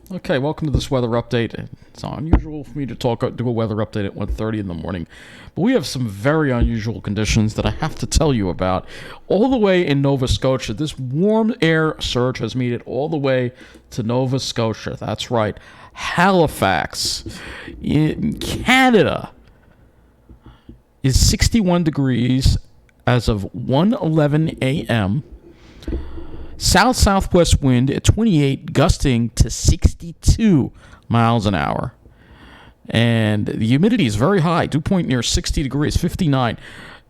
Okay, welcome to this weather update. It's unusual for me to do a weather update at 1:30 in the morning, but we have some very unusual conditions that I have to tell you about. All the way in Nova Scotia, this warm air surge has made it all the way to Nova Scotia. That's right, Halifax in Canada is 61 degrees as of 1:11 a.m. South-southwest wind at 28, gusting to 62 miles an hour. And the humidity is very high, dew point near 60 degrees, 59.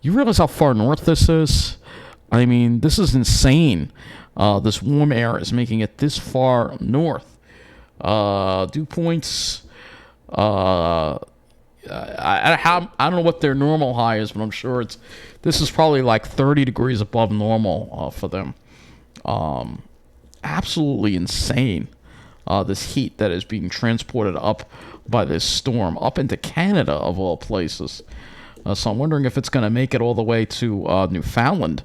You realize how far north this is? I mean, this is insane. This warm air is making it this far north. Dew points, I don't know what their normal high is, but I'm sure this is probably like 30 degrees above normal for them. Absolutely insane. This heat that is being transported up by this storm up into Canada, of all places. So I'm wondering if it's going to make it all the way to Newfoundland.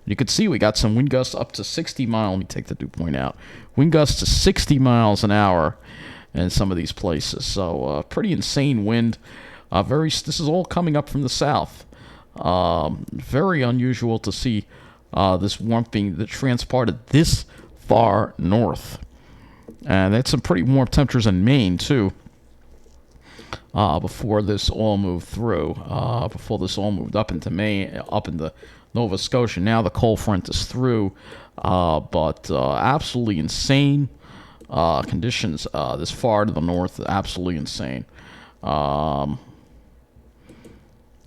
You can see we got some wind gusts up to 60 miles. Let me take the dew point out. Wind gusts to 60 miles an hour in some of these places. So pretty insane wind. This is all coming up from the south. Very unusual to see this warmth being transported this far north. And that's some pretty warm temperatures in Maine, too, before this all moved through, before this all moved up into Maine, up into Nova Scotia. Now the cold front is through, but absolutely insane conditions this far to the north, absolutely insane. Yeah,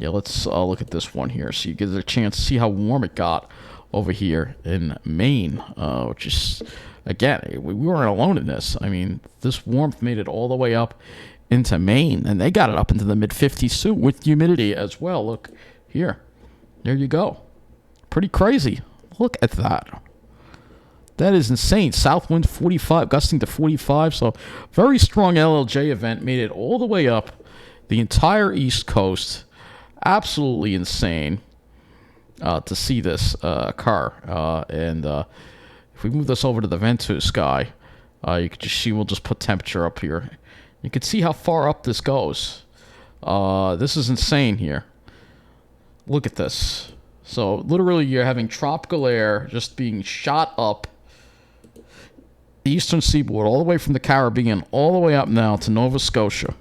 let's look at this one here so you get a chance to see how warm it got over here in Maine, which is, again, we weren't alone in this. I mean, this warmth made it all the way up into Maine, and they got it up into the mid-50s too, with humidity as well. Look here. There you go. Pretty crazy. Look at that. That is insane. South wind 45, gusting to 45, so very strong LLJ event made it all the way up the entire East Coast. Absolutely insane. To see this occur. And if we move this over to the Ventus sky, you can just see, we'll just put temperature up here. You can see how far up this goes. This is insane here. Look at this. So literally you're having tropical air just being shot up the eastern seaboard, all the way from the Caribbean, all the way up now to Nova Scotia.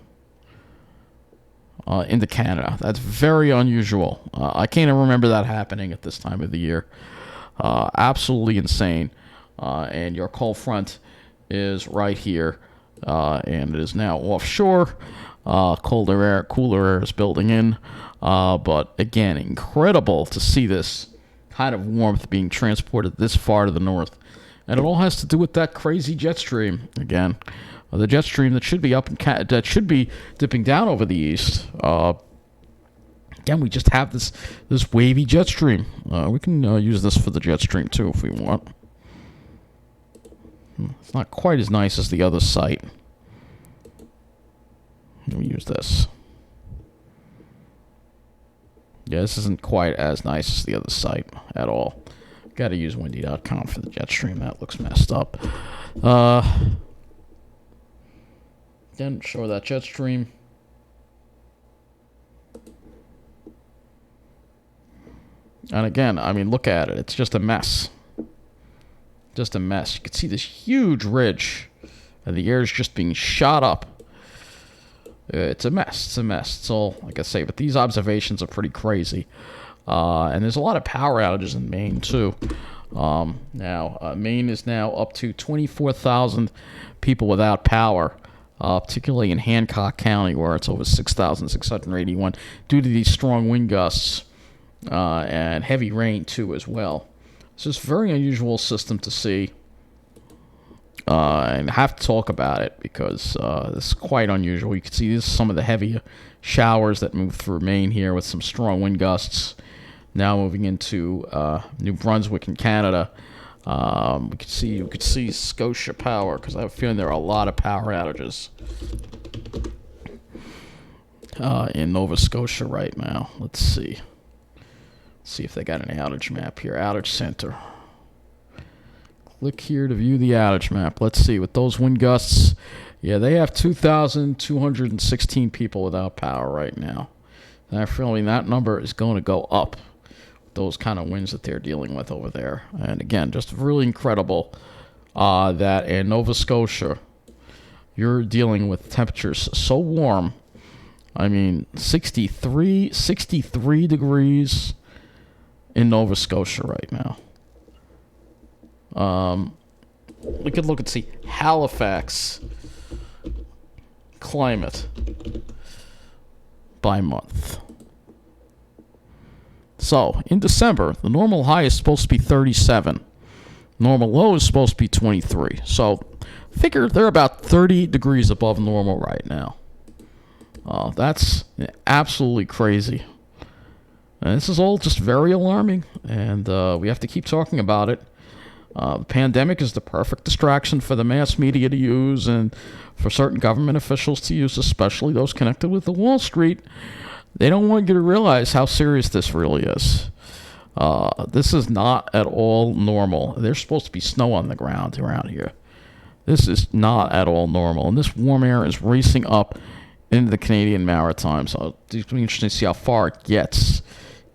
Into Canada. That's very unusual. I can't even remember that happening at this time of the year. Absolutely insane. And your cold front is right here, and it is now offshore. Cooler air is building in. But again, incredible to see this kind of warmth being transported this far to the north. And it all has to do with that crazy jet stream again. The jet stream that should be that should be dipping down over the east. Again, we just have this wavy jet stream. We can use this for the jet stream too if we want. It's not quite as nice as the other site. Let me use this. Yeah, this isn't quite as nice as the other site at all. Got to use windy.com for the jet stream. That looks messed up. Again, show that jet stream. And again, I mean, look at it. It's just a mess. Just a mess. You can see this huge ridge, and the air is just being shot up. It's a mess. It's a mess. It's all, like I say, but these observations are pretty crazy. And there's a lot of power outages in Maine, too. Maine is now up to 24,000 people without power. Particularly in Hancock County, where it's over 6,681, due to these strong wind gusts and heavy rain, too, as well. It's just a very unusual system to see, and I have to talk about it because it's quite unusual. You can see this is some of the heavy showers that move through Maine here with some strong wind gusts. Now moving into New Brunswick in Canada. You could see Scotia Power, because I have a feeling there are a lot of power outages in Nova Scotia right now. Let's see. See if they got an outage map here. Outage center. Click here to view the outage map. Let's see, with those wind gusts, yeah, they have 2,216 people without power right now. And I'm feeling that number is going to go up with those kind of winds that they're dealing with over there. And again, just really incredible that in Nova Scotia, you're dealing with temperatures so warm. I mean, 63 degrees in Nova Scotia right now. We could look and see Halifax climate by month. So, in December, the normal high is supposed to be 37. Normal low is supposed to be 23. So, figure they're about 30 degrees above normal right now. That's absolutely crazy. And this is all just very alarming, and we have to keep talking about it. The pandemic is the perfect distraction for the mass media to use and for certain government officials to use, especially those connected with the Wall Street. They don't want you to realize how serious this really is. This is not at all normal. There's supposed to be snow on the ground around here. This is not at all normal, and this warm air is racing up into the Canadian Maritimes. So it's be interesting to see how far it gets.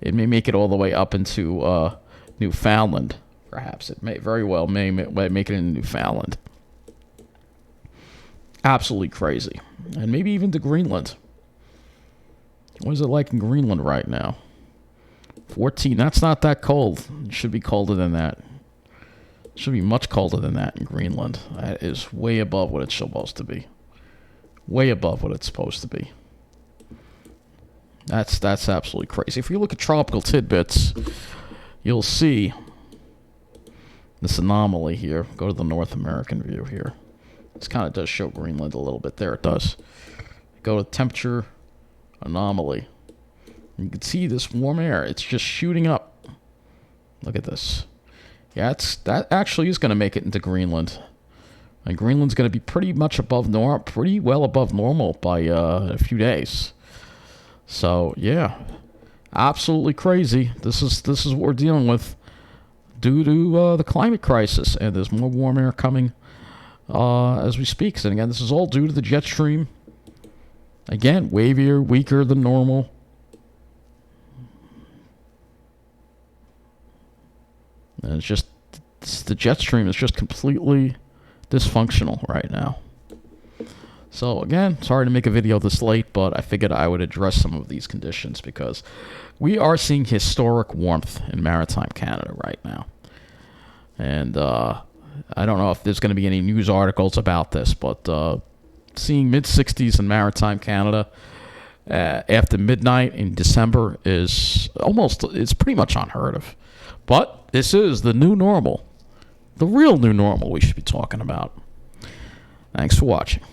It may make it all the way up into Newfoundland. Perhaps it may very well make it into Newfoundland. Absolutely crazy. And maybe even to Greenland. What is it like in Greenland right now? 14. That's not that cold. It should be colder than that. It should be much colder than that in Greenland. That is way above what it's supposed to be. Way above what it's supposed to be. That's absolutely crazy. If you look at tropical tidbits, you'll see this anomaly here. Go to the North American view here. This kind of does show Greenland a little bit. There it does. Go to temperature anomaly. You can see this warm air. It's just shooting up. Look at this. Yeah, that actually is going to make it into Greenland. And Greenland's going to be pretty much above normal, pretty well above normal by a few days. So, yeah. Absolutely crazy. This is what we're dealing with due to the climate crisis, and there's more warm air coming as we speak. And again, this is all due to the jet stream. Again, wavier, weaker than normal. And it's just the jet stream is just completely dysfunctional right now. So again, sorry to make a video this late, but I figured I would address some of these conditions because we are seeing historic warmth in maritime Canada right now. And I don't know if there's going to be any news articles about this, but seeing mid-60s in maritime Canada after midnight in December it's pretty much unheard of. But this is the new normal, the real new normal we should be talking about. Thanks for watching.